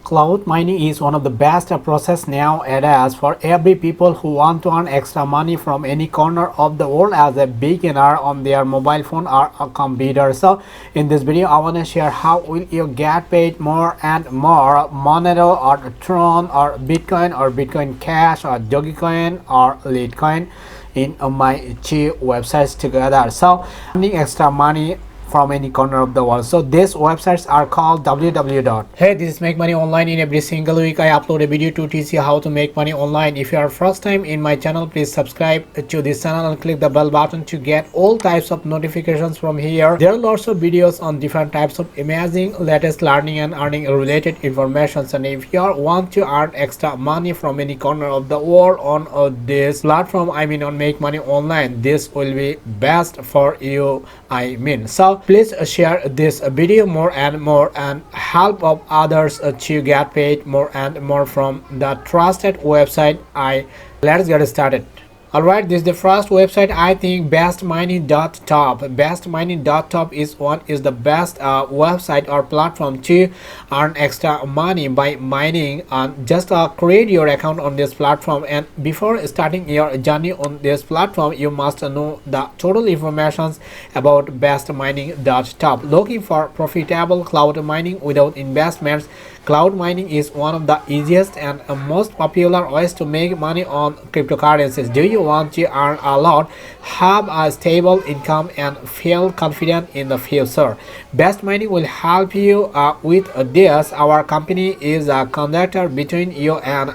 Cloud mining is one of the best process nowadays for every people who want to earn extra money from any corner of the world as a beginner on their mobile phone or a computer. So in this video I want to share how will you get paid more and more Monero or Tron or Bitcoin Cash or Dogecoin or Litecoin in my two websites together. So earning extra money from any corner of the world. So these websites are called www. Hey, this is Make Money Online. In every single week I upload a video to teach you how to make money online. If you are first time in my channel, please subscribe to this channel and click the bell button to get all types of notifications from here. There are lots of videos on different types of amazing latest learning and earning related information. And if you want to earn extra money from any corner of the world on this platform, on Make Money Online, this will be best for you. So please share this video more and more and help of others to get paid more and more from the trusted website. Let's get started. Alright, this is the first website. I think bestmining.top. Bestmining.top is the best website or platform to earn extra money by mining. Just create your account on this platform, and before starting your journey on this platform you must know the total information about bestmining.top. Looking for profitable cloud mining without investments. Cloud mining is one of the easiest and most popular ways to make money on cryptocurrencies. Do you want to earn a lot, have a stable income, and feel confident in the future? Best Mining will help you with this. Our company is a conductor between you and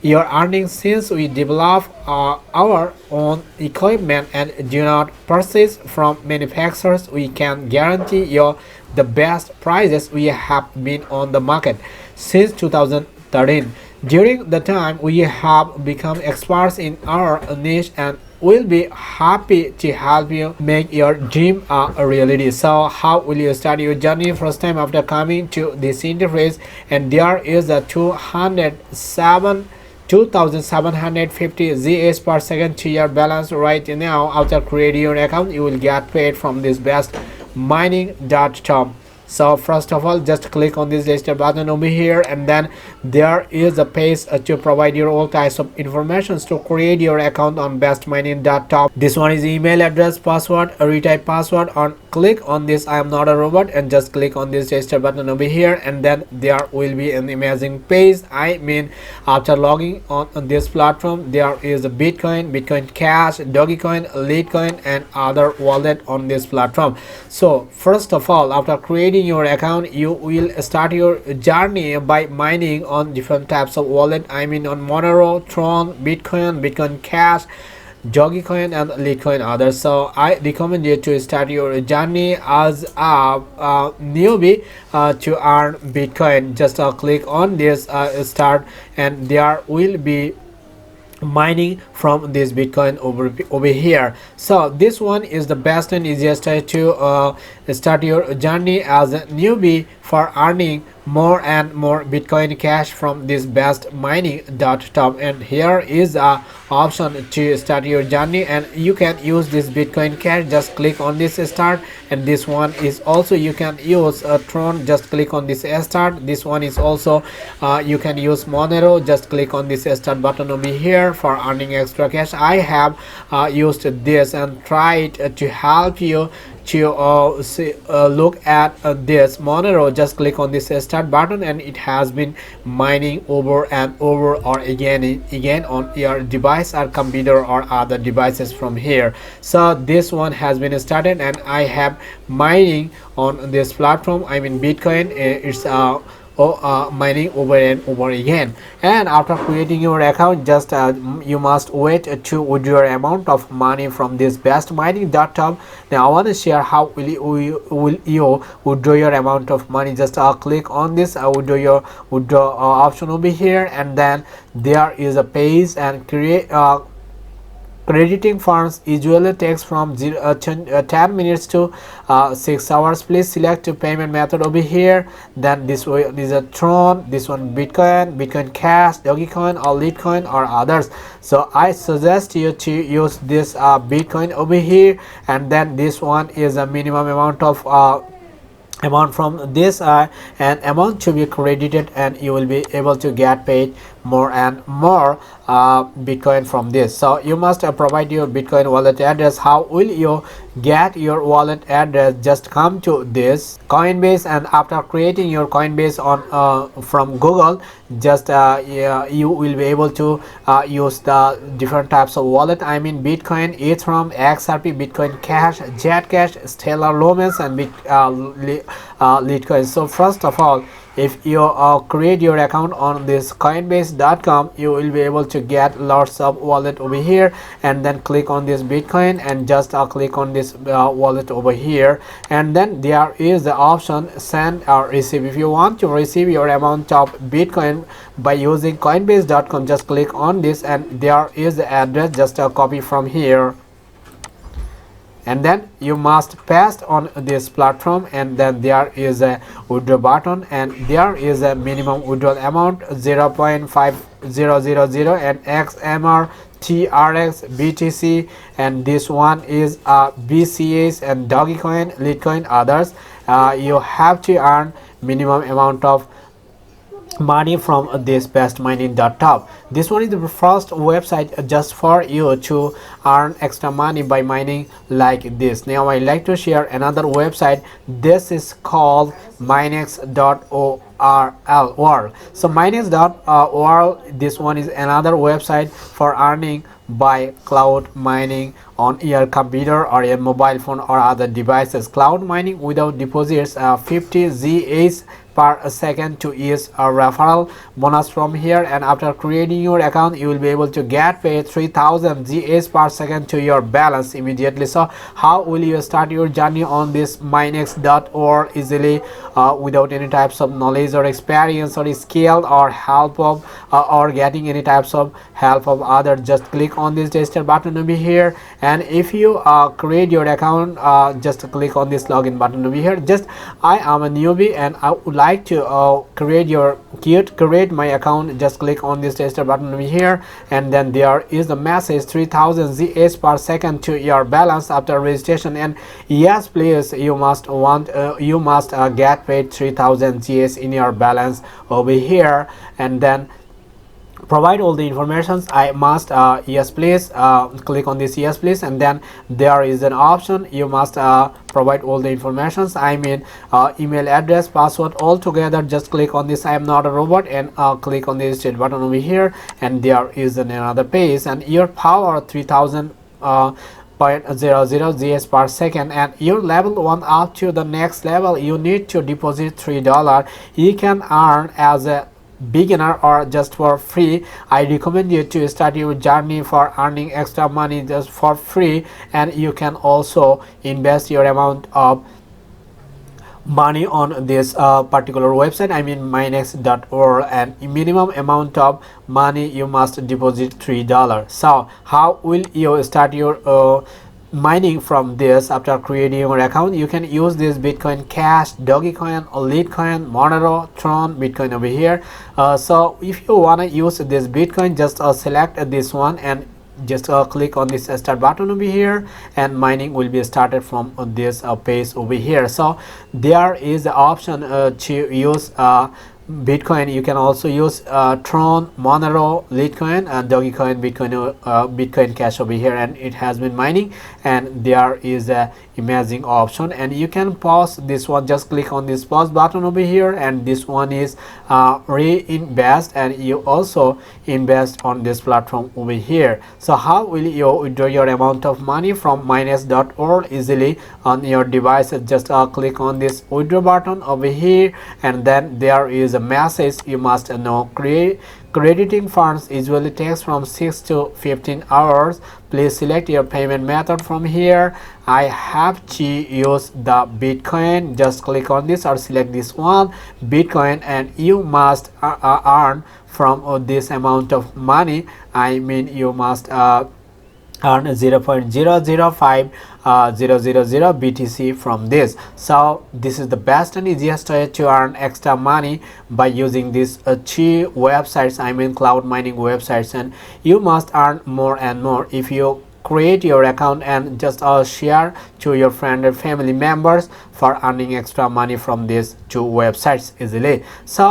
your earnings, since we develop our own equipment and do not purchase from manufacturers. We can guarantee you the best prices. We have been on the market since 2013. During the time we have become experts in our niche and will be happy to help you make your dream a reality. So how will you start your journey? First time after coming to this interface, and there is a 2,750 ZS per second to your balance right now. After creating your account, you will get paid from this best mining.top. So first of all, just click on this register button over here, and then there is a page to provide your all types of information to create your account on bestmining.top. This one is email address, password, retype password, or click on this I am not a robot and just click on this register button over here, and then there will be an amazing page. After logging on this platform, there is a Bitcoin Cash, Dogecoin, Litecoin, and other wallet on this platform. So first of all, after creating your account, you will start your journey by mining on different types of wallet. On Monero, Tron, Bitcoin Cash, Dogecoin, and Litecoin others. So I recommend you to start your journey as a newbie to earn Bitcoin. Just click on this start, and there will be mining from this Bitcoin over here. So this one is the best and easiest way to start your journey as a newbie for earning more and more Bitcoin Cash from this best mining.top. And here is a option to start your journey, and you can use this Bitcoin Cash. Just click on this start, and this one is also you can use Tron. Just click on this start. This one is also you can use Monero. Just click on this start button over here for earning extra cash. I have used this and tried to help you to look at this Monero. Just click on this start button, and it has been mining over and over or again on your device or computer or other devices from here. So this one has been started, and I have mining on this platform. Bitcoin. It's mining over and over again. And after creating your account, just you must wait to withdraw your amount of money from this bestmining.top. Now I want to share how will you withdraw your amount of money. Just click on this withdraw option over here, and then there is a page, and crediting funds usually takes from 10 minutes to 6 hours. Please select the payment method over here. Then this is a Tron, this one Bitcoin Cash, Dogecoin, or Litecoin, or others. So I suggest you to use this Bitcoin over here, and then this one is a minimum amount of amount from this an amount to be credited, and you will be able to get paid more and more Bitcoin from this. So you must provide your Bitcoin wallet address. How will you get your wallet address? Just come to this Coinbase, and after creating your Coinbase on from Google, just yeah, you will be able to use the different types of wallet, I mean Bitcoin, Ethereum, XRP, Bitcoin Cash, Jetcash, Stellar Lumens, and Litecoin. So first of all, if you create your account on this coinbase.com, you will be able to get lots of wallet over here, and then click on this Bitcoin and just click on this wallet over here, and then there is the option send or receive. If you want to receive your amount of Bitcoin by using coinbase.com, just click on this, and there is the address. Just copy from here, and then you must paste on this platform, and then there is a withdraw button, and there is a minimum withdrawal amount 0.5000 and XMR, TRX, BTC, and this one is BCAs and Dogecoin, Litecoin, others. You have to earn minimum amount of money from this bestmining.top. This one is the first website just for you to earn extra money by mining like this. Now I like to share another website. This is called minex.org. So minex.org, this one is another website for earning by cloud mining on your computer or your mobile phone or other devices. Cloud mining without deposits, 50 ZH per second to each referral bonus from here, and after creating your account you will be able to get paid 3000 ZH per second to your balance immediately. So how will you start your journey on this minex.org easily without any types of knowledge or experience or skill or help of or getting any types of help of others? Just click on this register button over here, and if you create your account, just click on this login button over here. Just I am a newbie and I would like to create my account. Just click on this register button over here, and then there is the message 3000 ZH per second to your balance after registration. And yes, please, you must get paid 3000 GS in your balance over here, and then provide all the informations. I must yes please, click on this yes please, and then there is an option you must provide all the informations, I mean email address, password, all together. Just click on this I am not a robot, and click on this straight button over here, and there is another page, and your power 3000 0.00 GS per second, and your level 1 up to the next level you need to deposit $3. You can earn as a beginner or just for free. I recommend you to start your journey for earning extra money just for free, and you can also invest your amount of money on this particular website, I mean minex.org, and minimum amount of money you must deposit $3. So how will you start your mining from this? After creating your account, you can use this Bitcoin Cash, Dogecoin, Litecoin, Monero, Tron, Bitcoin over here. So if you want to use this Bitcoin, just select this one and just click on this start button over here, and mining will be started from this page over here. So there is the option to use Bitcoin. You can also use Tron, Monero, Litecoin, and Dogecoin, Bitcoin Cash over here, and it has been mining, and there is a imaging option, and you can pause this one. Just click on this pause button over here, and this one is reinvest, and you also invest on this platform over here. So how will you withdraw your amount of money from minex.org easily on your devices? Just click on this withdraw button over here, and then there is a message you must know. Crediting funds usually takes from 6 to 15 hours. Please select your payment method from here. I have to use the Bitcoin. Just click on this or select this one, Bitcoin, and you must earn from this amount of money. I mean you must earn 0.005000 BTC from this. So this is the best and easiest way to earn extra money by using these two websites, I mean cloud mining websites, and you must earn more and more if you create your account and just share to your friend and family members for earning extra money from these two websites easily. So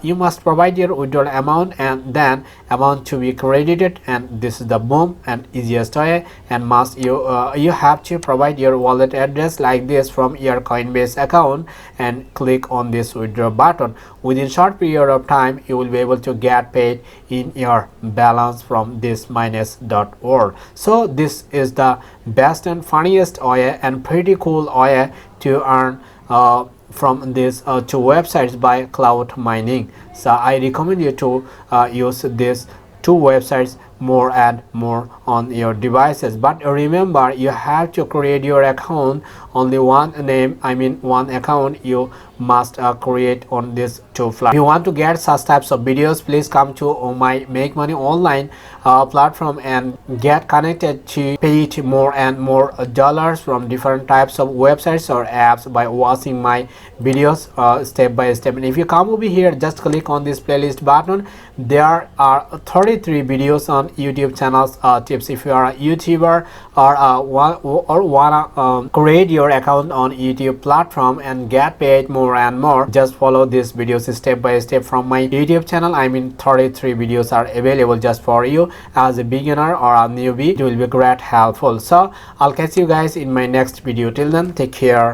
you must provide your withdrawal amount and then amount to be credited, and this is the boom and easiest way. And must you have to provide your wallet address like this from your Coinbase account and click on this withdraw button. Within short period of time you will be able to get paid in your balance from this minus.org. So this is the best and funniest way and pretty cool way to earn from these two websites by cloud mining. So I recommend you to use these two websites more and more on your devices. But remember, you have to create your account only one name, one account you must create on this two platforms. If you want to get such types of videos, please come to my Make Money Online platform and get connected to pay more and more dollars from different types of websites or apps by watching my videos step by step. And if you come over here, just click on this playlist button. There are 33 videos on YouTube channels tips. If you are a YouTuber or wanna create your account on YouTube platform and get paid more and more, just follow these videos step by step from my YouTube channel. 33 videos are available just for you as a beginner or a newbie. It will be great helpful. So I'll catch you guys in my next video. Till then, take care.